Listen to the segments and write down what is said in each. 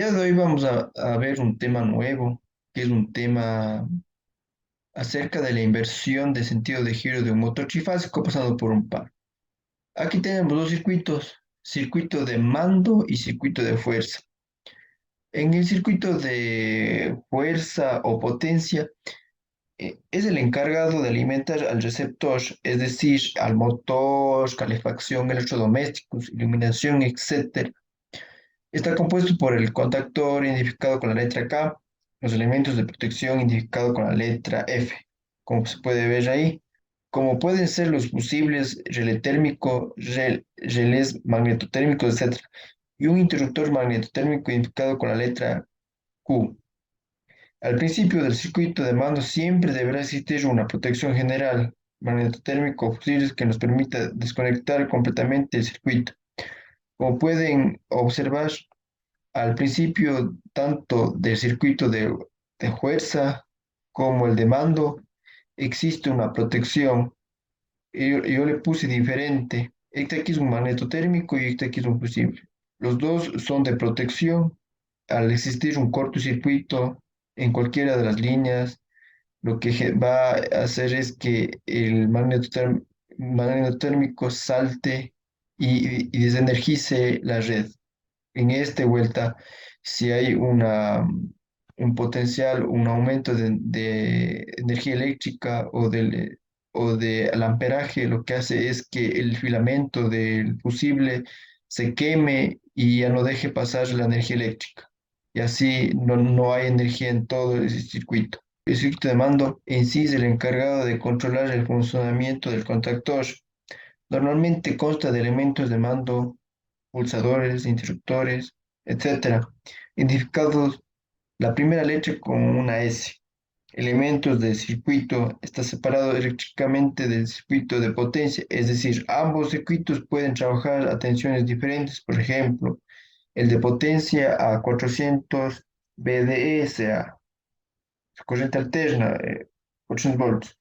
Ya de hoy vamos a ver un tema nuevo, que es un tema acerca de la inversión de sentido de giro de un motor trifásico pasando por un par. Aquí tenemos dos circuitos, circuito de mando y circuito de fuerza. En el circuito de fuerza o potencia, es el encargado de alimentar al receptor, es decir, al motor, calefacción, electrodomésticos, iluminación, etc. Está compuesto por el contactor identificado con la letra K, los elementos de protección identificados con la letra F, como se puede ver ahí, como pueden ser los fusibles, relé térmico, relés magnetotérmicos, etc. Y un interruptor magnetotérmico identificado con la letra Q. Al principio del circuito de mando siempre deberá existir una protección general magnetotérmico o fusibles que nos permita desconectar completamente el circuito. Como pueden observar, al principio, tanto del circuito de fuerza como el de mando, existe una protección. Yo le puse diferente. Este aquí es un magnetotérmico y este aquí es un fusible. Los dos son de protección. Al existir un cortocircuito en cualquiera de las líneas, lo que va a hacer es que el magnetotérmico salte y desenergice la red. En esta vuelta, si hay un potencial, un aumento de energía eléctrica o del amperaje, lo que hace es que el filamento del fusible se queme y ya no deje pasar la energía eléctrica. Y así no hay energía en todo el circuito. El circuito de mando en sí es el encargado de controlar el funcionamiento del contactor. Normalmente consta de elementos de mando, pulsadores, interruptores, etcétera, identificados la primera letra con una S. Elementos del circuito está separado eléctricamente del circuito de potencia, es decir, ambos circuitos pueden trabajar a tensiones diferentes, por ejemplo, el de potencia a 400 VDS, a corriente alterna, 400 volts,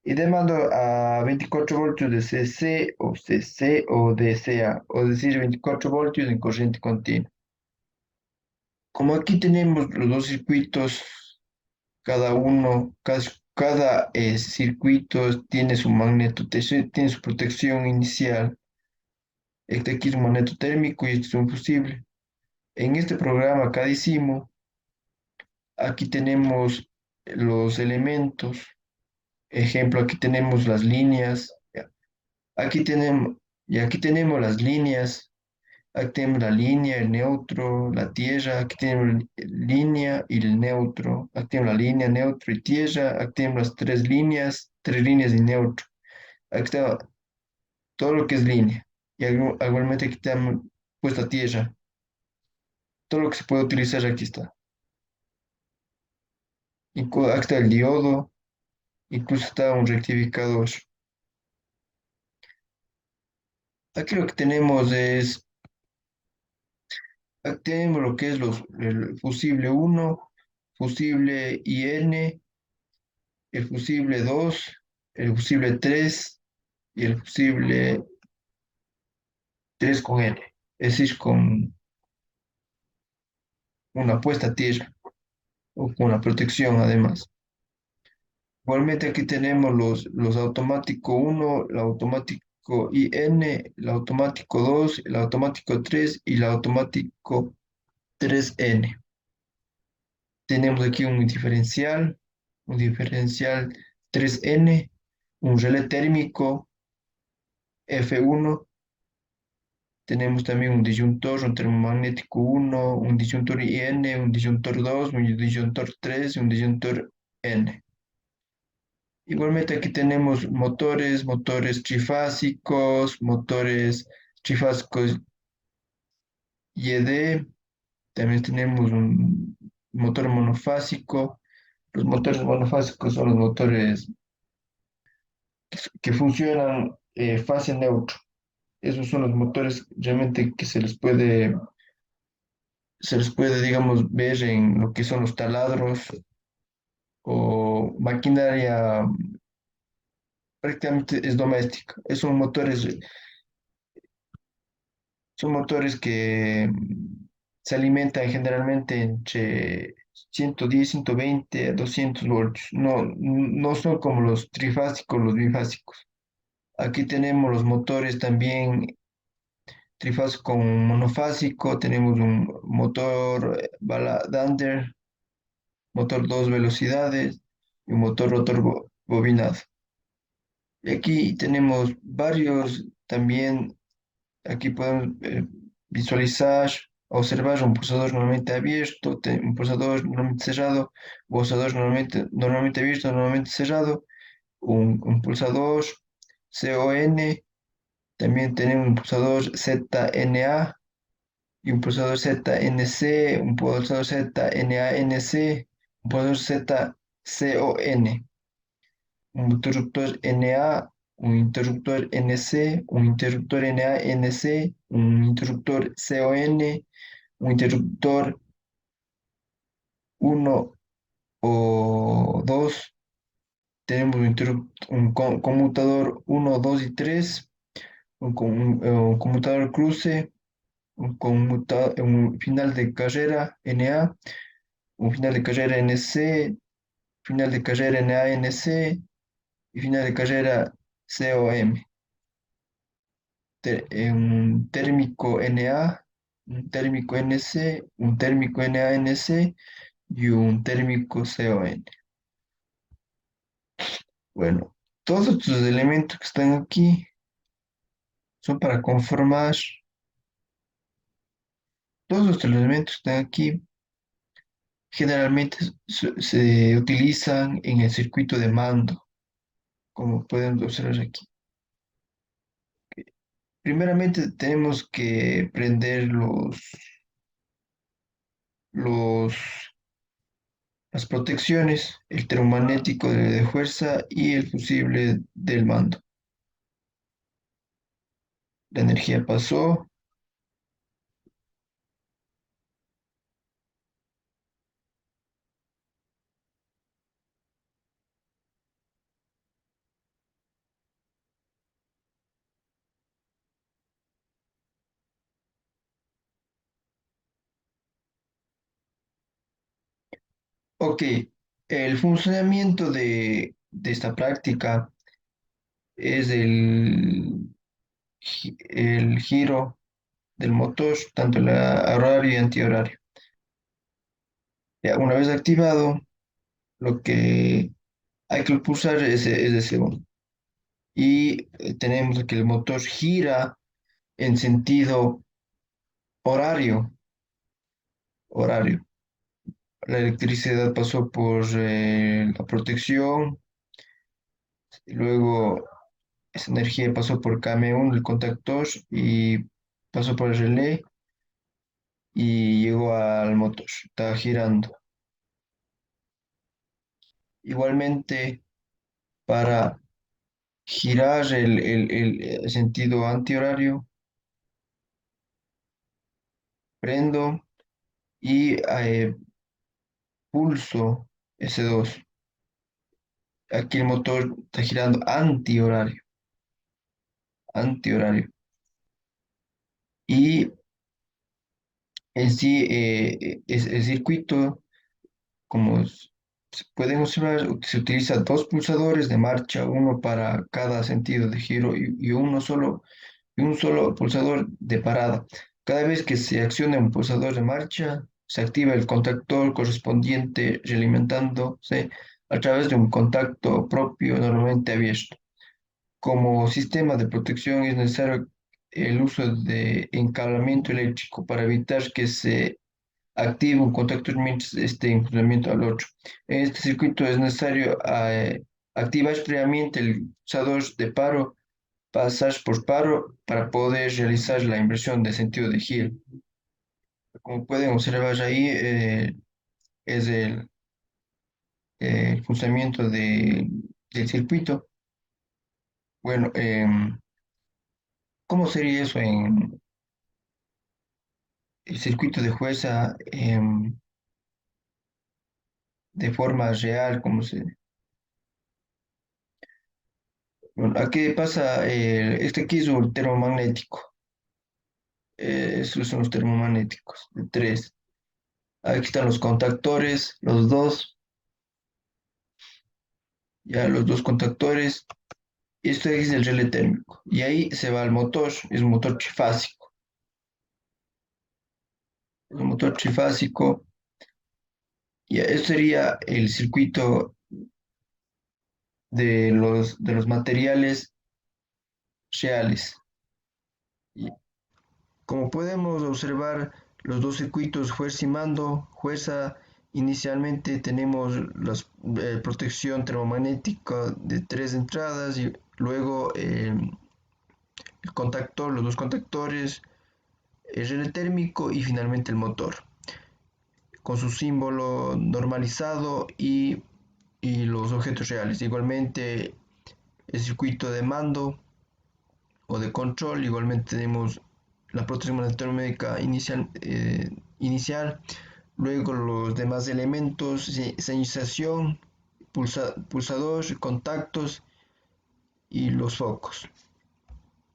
y de mando a 24 voltios de CC o DCA, o decir 24 voltios en corriente continua. Como aquí tenemos los dos circuitos, cada circuito tiene su tiene su protección inicial. Este aquí es un magneto térmico y este es un fusible. En este programa que hicimos, aquí tenemos los elementos. Ejemplo, aquí tenemos las líneas. Ya. Aquí tenemos, y aquí tenemos las líneas. Aquí tenemos la línea, el neutro, la tierra. Aquí tenemos línea y el neutro. Aquí tenemos la línea, neutro y tierra. Aquí tenemos las tres líneas y neutro. Aquí está todo lo que es línea. Y igualmente aquí tenemos puesta tierra. Todo lo que se puede utilizar aquí está. Aquí está el diodo. Incluso está un rectificador. Aquí lo que tenemos es, aquí tenemos lo que es el fusible uno, fusible IN, el fusible 2, el fusible 3 y el fusible 3 con N, es decir, con una puesta a tierra o con una protección además. Igualmente aquí tenemos los automático uno, el automático IN, el automático 2, el automático 3 y el automático 3N. Tenemos aquí un diferencial 3N, un relé térmico F1. Tenemos también un disyuntor, un termomagnético uno, un disyuntor IN, un disyuntor 2, un disyuntor 3 y un disyuntor N. Igualmente aquí tenemos motores trifásicos YD. También tenemos un motor monofásico. Los motores monofásicos son los motores que funcionan fase neutro. Esos son los motores realmente que se les puede, digamos, ver en lo que son los taladros o maquinaria prácticamente es doméstica. Son motores que se alimentan generalmente entre 110, 120 a 200 voltios. No, no son como los trifásicos, los bifásicos. Aquí tenemos los motores también trifásico con monofásico. Tenemos un motor bala Dander, motor dos velocidades y un motor rotor bobinado. Y aquí tenemos varios también. Aquí podemos visualizar, observar un pulsador normalmente abierto, un pulsador normalmente cerrado, un pulsador normalmente abierto, normalmente cerrado, un pulsador CON, también tenemos un pulsador ZNA y un pulsador ZNC, un pulsador ZNANC, un pulsador ZCON, un interruptor NA, un interruptor NC, un interruptor NANC, un interruptor CON, un interruptor uno o 2. Tenemos un conmutador uno, 2 y 3, un conmutador cruce, un final de carrera NA, un final de carrera NC, final de carrera NANC y final de carrera COM. Un térmico NA, un térmico NC, un térmico NANC y un térmico CON. Bueno, todos estos elementos que están aquí son para conformar, todos estos elementos que están aquí generalmente se utilizan en el circuito de mando, como pueden observar aquí. Primeramente tenemos que prender los las protecciones, el termomagnético de fuerza y el fusible del mando. La energía pasó. Ok, el funcionamiento de esta práctica es el giro del motor, tanto la horario y antihorario. Ya, una vez activado, lo que hay que pulsar es ese botón. Y tenemos que el motor gira en sentido horario, horario. La electricidad pasó por la protección, y luego esa energía pasó por KM1, el contactor, y pasó por el relé y llegó al motor. Estaba girando. Igualmente, para girar el sentido antihorario, prendo y pulso S2. Aquí el motor está girando antihorario, antihorario. Y en sí, el circuito, como se pueden observar, se utiliza dos pulsadores de marcha, uno para cada sentido de giro y un solo pulsador de parada. Cada vez que se acciona un pulsador de marcha, se activa el contactor correspondiente realimentándose a través de un contacto propio normalmente abierto. Como sistema de protección es necesario el uso de encablamiento eléctrico para evitar que se active un contacto mientras esté en funcionamiento al otro. En este circuito es necesario activar previamente el pulsador de paro, pasar por paro para poder realizar la inversión de sentido de giro. Como pueden observar ahí, es el funcionamiento del circuito. Bueno, ¿cómo sería eso en el circuito de fuerza de forma real? Bueno, aquí pasa, este aquí es un termomagnético. Esos son los termomagnéticos, de tres. Aquí están los contactores, los dos, ya los dos contactores. Esto es el relé térmico. Y ahí se va el motor, es un motor trifásico. Un motor trifásico. Y esto sería el circuito de los materiales reales. Y como podemos observar, los dos circuitos fuerza y mando, fuerza, inicialmente tenemos la protección termomagnética de tres entradas y luego el contactor, los dos contactores, el relé térmico y finalmente el motor, con su símbolo normalizado y los objetos reales. Igualmente el circuito de mando o de control, igualmente tenemos la protección electromédica inicial, luego los demás elementos, señalización, pulsador, contactos y los focos.